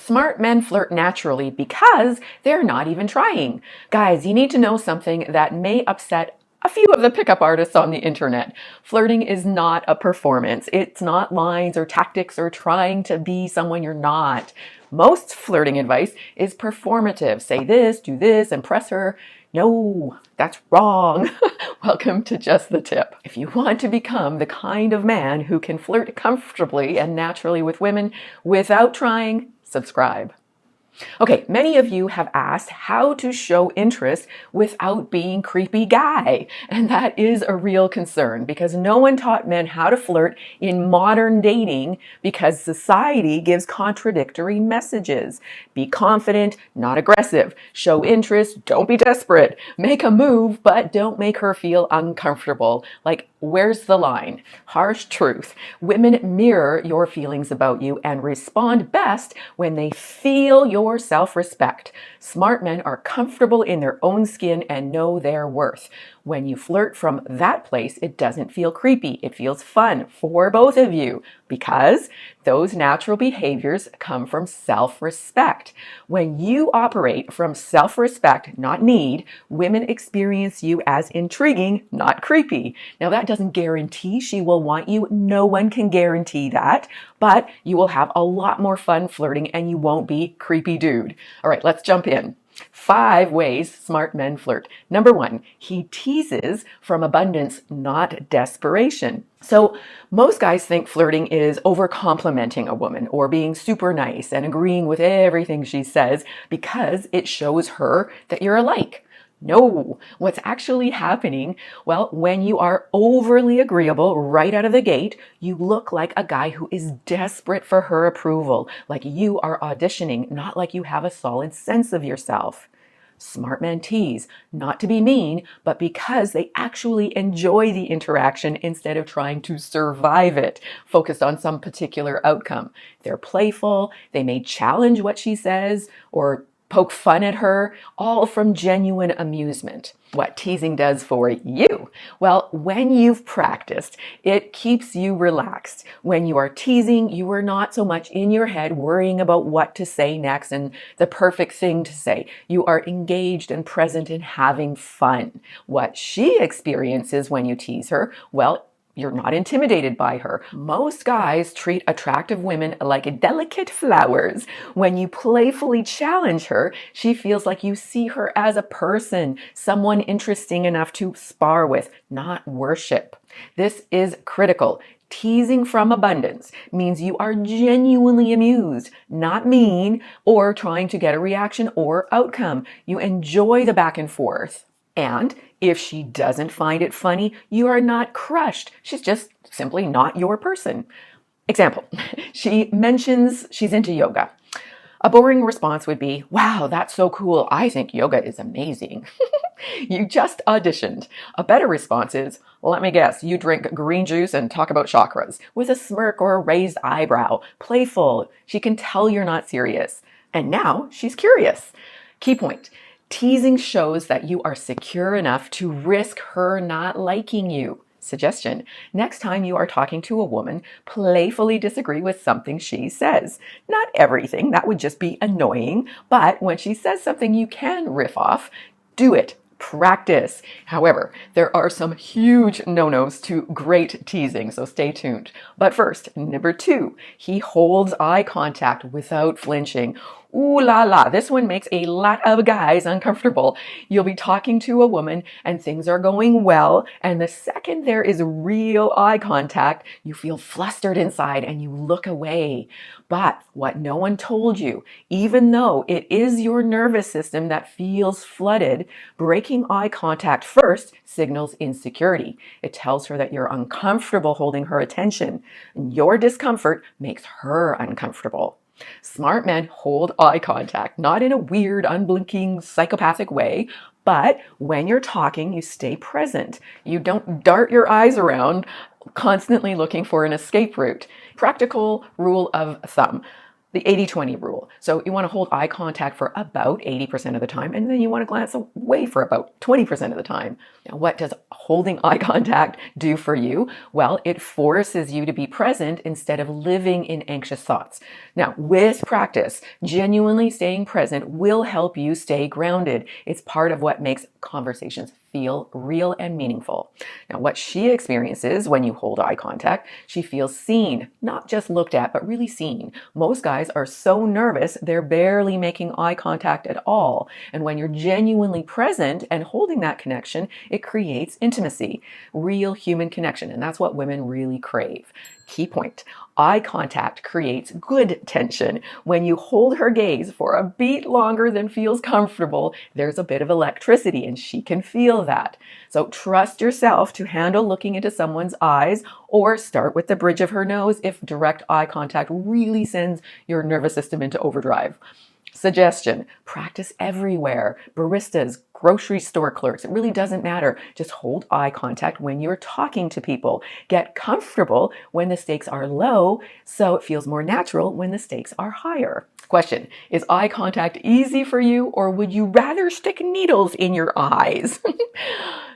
Smart men flirt naturally because they're not even trying. Guys, you need to know something that may upset a few of the pickup artists on the internet. Flirting is not a performance. It's not lines or tactics or trying to be someone you're not. Most flirting advice is performative. Say this, do this, impress her. No, that's wrong. Welcome to Just the Tip. If you want to become the kind of man who can flirt comfortably and naturally with women without trying, subscribe. Okay, many of you have asked how to show interest without being creepy guy. And that is a real concern because no one taught men how to flirt in modern dating because society gives contradictory messages. Be confident, not aggressive. Show interest, don't be desperate. Make a move, but don't make her feel uncomfortable. Like, where's the line? Harsh truth. Women mirror your feelings about you and respond best when they feel your self-respect. Smart men are comfortable in their own skin and know their worth. When you flirt from that place, it doesn't feel creepy. It feels fun for both of you because those natural behaviors come from self-respect. When you operate from self-respect, not need, women experience you as intriguing, not creepy. Now, that doesn't guarantee she will want you. No one can guarantee that, but you will have a lot more fun flirting and you won't be creepy dude. All right, let's jump in. 5 ways smart men flirt. Number 1, he teases from abundance, not desperation. So most guys think flirting is over complimenting a woman or being super nice and agreeing with everything she says because it shows her that you're alike. No, what's actually happening, well, when you are overly agreeable right out of the gate, you look like a guy who is desperate for her approval, like you are auditioning, not like you have a solid sense of yourself. Smart men tease, not to be mean, but because they actually enjoy the interaction instead of trying to survive it, focused on some particular outcome. They're playful, they may challenge what she says, or poke fun at her, all from genuine amusement. What teasing does for you? Well, when you've practiced, it keeps you relaxed. When you are teasing, you are not so much in your head worrying about what to say next and the perfect thing to say. You are engaged and present and having fun. What she experiences when you tease her, well, you're not intimidated by her. Most guys treat attractive women like delicate flowers. When you playfully challenge her, she feels like you see her as a person, someone interesting enough to spar with, not worship. This is critical. Teasing from abundance means you are genuinely amused, not mean, or trying to get a reaction or outcome. You enjoy the back and forth. And if she doesn't find it funny, you are not crushed. She's just simply not your person. Example, she mentions she's into yoga. A boring response would be, wow, that's so cool. I think yoga is amazing. You just auditioned. A better response is, let me guess, you drink green juice and talk about chakras with a smirk or a raised eyebrow. Playful. She can tell you're not serious. And now she's curious. Key point. Teasing shows that you are secure enough to risk her not liking you. Suggestion: next time you are talking to a woman, playfully disagree with something she says. Not everything, that would just be annoying, but when she says something you can riff off, do it. Practice. However, there are some huge no-nos to great teasing, so stay tuned. But first, number 2, he holds eye contact without flinching. Ooh la la, this one makes a lot of guys uncomfortable. You'll be talking to a woman and things are going well, and the second there is real eye contact, you feel flustered inside and you look away. But what no one told you, even though it is your nervous system that feels flooded, breaking eye contact first signals insecurity. It tells her that you're uncomfortable holding her attention, and your discomfort makes her uncomfortable. Smart men hold eye contact, not in a weird, unblinking, psychopathic way, but when you're talking, you stay present. You don't dart your eyes around, constantly looking for an escape route. Practical rule of thumb. The 80-20 rule. So you want to hold eye contact for about 80% of the time, and then you want to glance away for about 20% of the time. Now, what does holding eye contact do for you? Well, it forces you to be present instead of living in anxious thoughts. Now, with practice, genuinely staying present will help you stay grounded. It's part of what makes conversations feel real and meaningful. Now, what she experiences when you hold eye contact, she feels seen, not just looked at, but really seen. Most guys are so nervous, they're barely making eye contact at all. And when you're genuinely present and holding that connection, it creates intimacy, real human connection. And that's what women really crave. Key point. Eye contact creates good tension. When you hold her gaze for a beat longer than feels comfortable, there's a bit of electricity and she can feel that. So trust yourself to handle looking into someone's eyes, or start with the bridge of her nose if direct eye contact really sends your nervous system into overdrive. Suggestion, practice everywhere. Baristas, grocery store clerks, it really doesn't matter. Just hold eye contact when you're talking to people. Get comfortable when the stakes are low, so it feels more natural when the stakes are higher. Question, is eye contact easy for you, or would you rather stick needles in your eyes?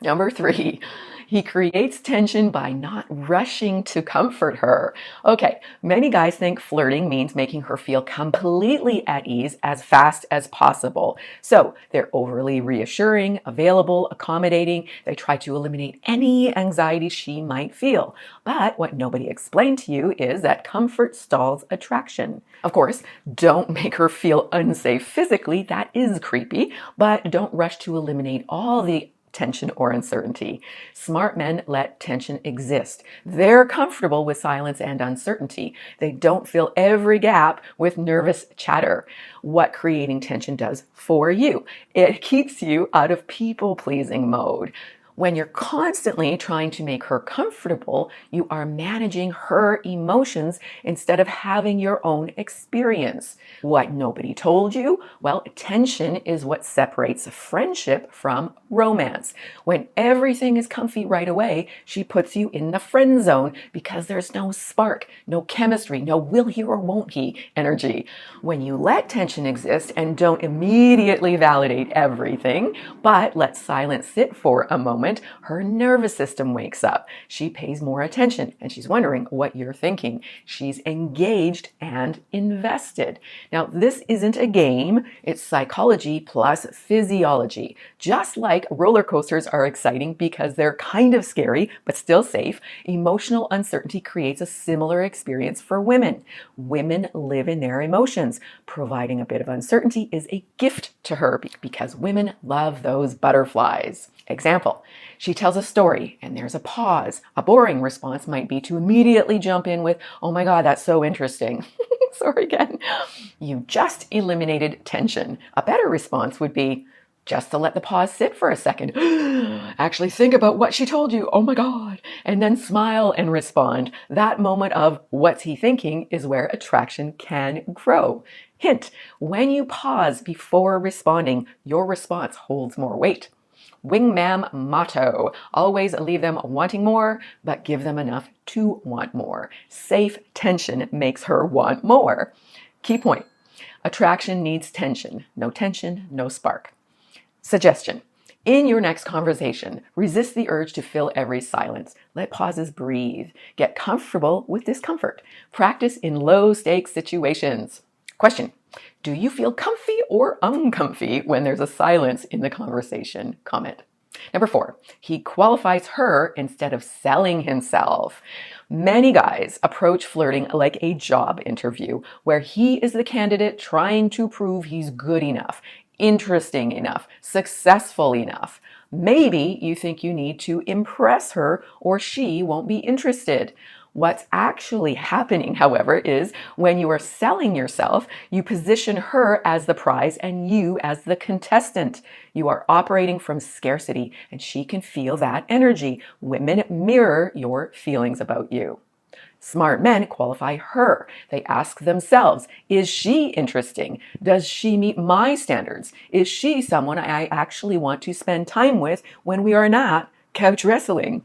Number 3. He creates tension by not rushing to comfort her. Okay, many guys think flirting means making her feel completely at ease as fast as possible. So they're overly reassuring, available, accommodating. They try to eliminate any anxiety she might feel. But what nobody explained to you is that comfort stalls attraction. Of course, don't make her feel unsafe physically. That is creepy. But don't rush to eliminate all the tension or uncertainty. Smart men let tension exist. They're comfortable with silence and uncertainty. They don't fill every gap with nervous chatter. What creating tension does for you, it keeps you out of people-pleasing mode. When you're constantly trying to make her comfortable, you are managing her emotions instead of having your own experience. What nobody told you? Well, tension is what separates friendship from romance. When everything is comfy right away, she puts you in the friend zone because there's no spark, no chemistry, no will he or won't he energy. When you let tension exist and don't immediately validate everything, but let silence sit for a moment, her nervous system wakes up. She pays more attention and she's wondering what you're thinking. She's engaged and invested. Now, this isn't a game. It's psychology plus physiology. Just like roller coasters are exciting because they're kind of scary, but still safe, emotional uncertainty creates a similar experience for women. Women live in their emotions. Providing a bit of uncertainty is a gift to her because women love those butterflies. Example, she tells a story and there's a pause. A boring response might be to immediately jump in with, "Oh my God, that's so interesting." Sorry again. You just eliminated tension. A better response would be just to let the pause sit for a second. Actually think about what she told you. Oh my God. And then smile and respond. That moment of what's he thinking is where attraction can grow. Hint, when you pause before responding, your response holds more weight. Wingmam motto, always leave them wanting more, but give them enough to want more. Safe tension makes her want more. Key point, attraction needs tension. No tension, no spark. Suggestion, in your next conversation, resist the urge to fill every silence. Let pauses breathe. Get comfortable with discomfort. Practice in low-stakes situations. Question, do you feel comfy or uncomfy when there's a silence in the conversation? Comment. Number 4, he qualifies her instead of selling himself. Many guys approach flirting like a job interview where he is the candidate trying to prove he's good enough, interesting enough, successful enough. Maybe you think you need to impress her or she won't be interested. What's actually happening, however, is when you are selling yourself, you position her as the prize and you as the contestant. You are operating from scarcity and she can feel that energy. Women mirror your feelings about you. Smart men qualify her. They ask themselves, is she interesting? Does she meet my standards? Is she someone I actually want to spend time with when we are not couch wrestling?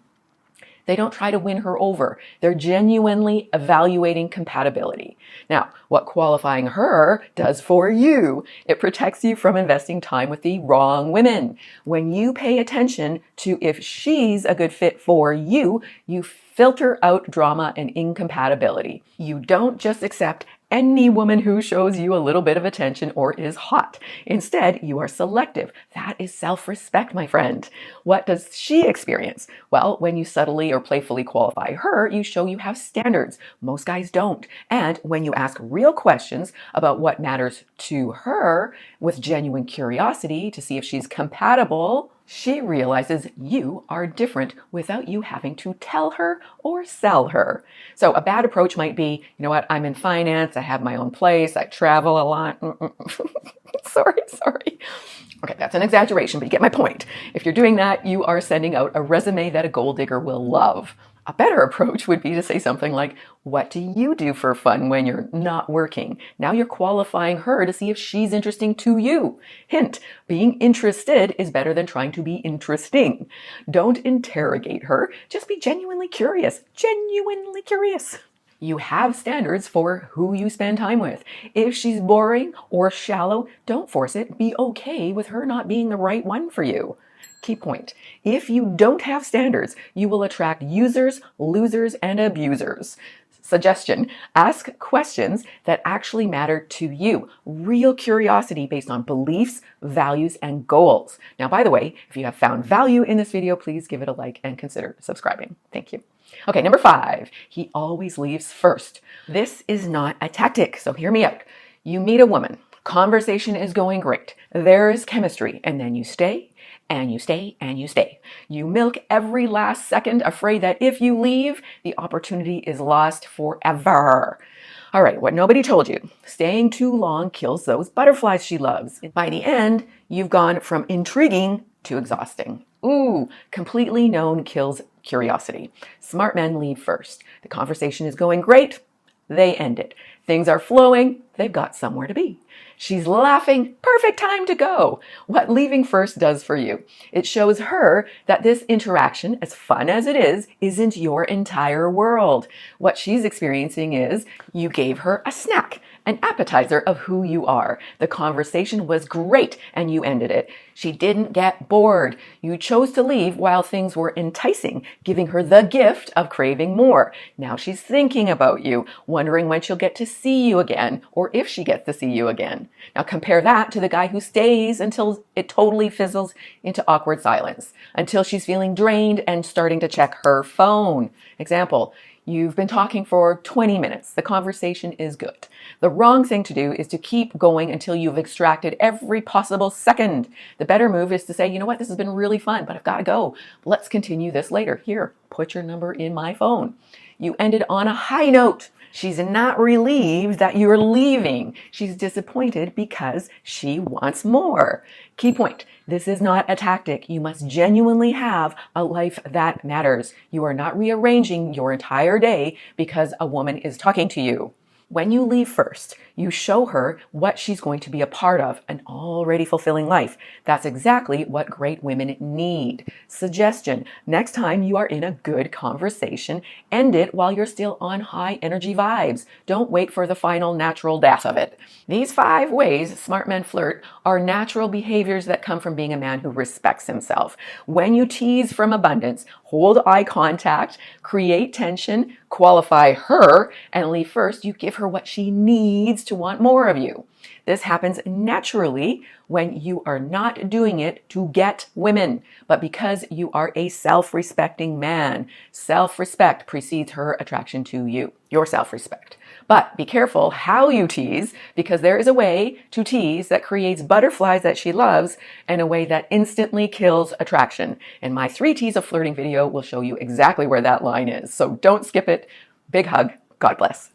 They don't try to win her over. They're genuinely evaluating compatibility. Now, what qualifying her does for you, it protects you from investing time with the wrong women. When you pay attention to if she's a good fit for you, you filter out drama and incompatibility. You don't just accept any woman who shows you a little bit of attention or is hot. Instead, you are selective. That is self-respect, my friend. What does she experience? Well, when you subtly or playfully qualify her, you show you have standards. Most guys don't. And when you ask real questions about what matters to her with genuine curiosity to see if she's compatible, she realizes you are different without you having to tell her or sell her. So a bad approach might be, you know what, I'm in finance, I have my own place, I travel a lot. Sorry. Okay, that's an exaggeration, but you get my point. If you're doing that, you are sending out a resume that a gold digger will love. A better approach would be to say something like, what do you do for fun when you're not working? Now you're qualifying her to see if she's interesting to you. Hint, being interested is better than trying to be interesting. Don't interrogate her, just be genuinely curious. Genuinely curious. You have standards for who you spend time with. If she's boring or shallow, don't force it. Be okay with her not being the right one for you. Key point. If you don't have standards, you will attract users, losers, and abusers. Suggestion, ask questions that actually matter to you. Real curiosity based on beliefs, values, and goals. Now, by the way, if you have found value in this video, please give it a like and consider subscribing. Thank you. Okay, number 5, he always leaves first. This is not a tactic, so hear me out. You meet a woman, conversation is going great, there is chemistry, and then you stay, and you stay, and you stay. You milk every last second, afraid that if you leave, the opportunity is lost forever. All right, what nobody told you. Staying too long kills those butterflies she loves. By the end, you've gone from intriguing to exhausting. Ooh, completely known kills curiosity. Smart men leave first. The conversation is going great, they end it. Things are flowing, they've got somewhere to be. She's laughing, perfect time to go. What leaving first does for you, it shows her that this interaction, as fun as it is, isn't your entire world. What she's experiencing is you gave her a snack, an appetizer of who you are. The conversation was great and you ended it. She didn't get bored. You chose to leave while things were enticing, giving her the gift of craving more. Now she's thinking about you, wondering when she'll get to see you again, or if she gets to see you again. Now compare that to the guy who stays until it totally fizzles into awkward silence, until she's feeling drained and starting to check her phone. Example, you've been talking for 20 minutes. The conversation is good. The wrong thing to do is to keep going until you've extracted every possible second. The better move is to say, you know what, this has been really fun, but I've got to go. Let's continue this later. Here, put your number in my phone. You ended on a high note. She's not relieved that you're leaving. She's disappointed because she wants more. Key point, this is not a tactic. You must genuinely have a life that matters. You are not rearranging your entire day because a woman is talking to you. When you leave first, you show her what she's going to be a part of, an already fulfilling life. That's exactly what great women need. Suggestion, next time you are in a good conversation, end it while you're still on high energy vibes. Don't wait for the final natural death of it. These 5 ways smart men flirt are natural behaviors that come from being a man who respects himself. When you tease from abundance, hold eye contact, create tension, qualify her, and leave first, you give her what she needs to want more of you. This happens naturally when you are not doing it to get women, but because you are a self-respecting man. Self-respect precedes her attraction to you, your self-respect. But be careful how you tease, because there is a way to tease that creates butterflies that she loves and a way that instantly kills attraction. And my 3 T's of flirting video will show you exactly where that line is. So don't skip it. Big hug. God bless.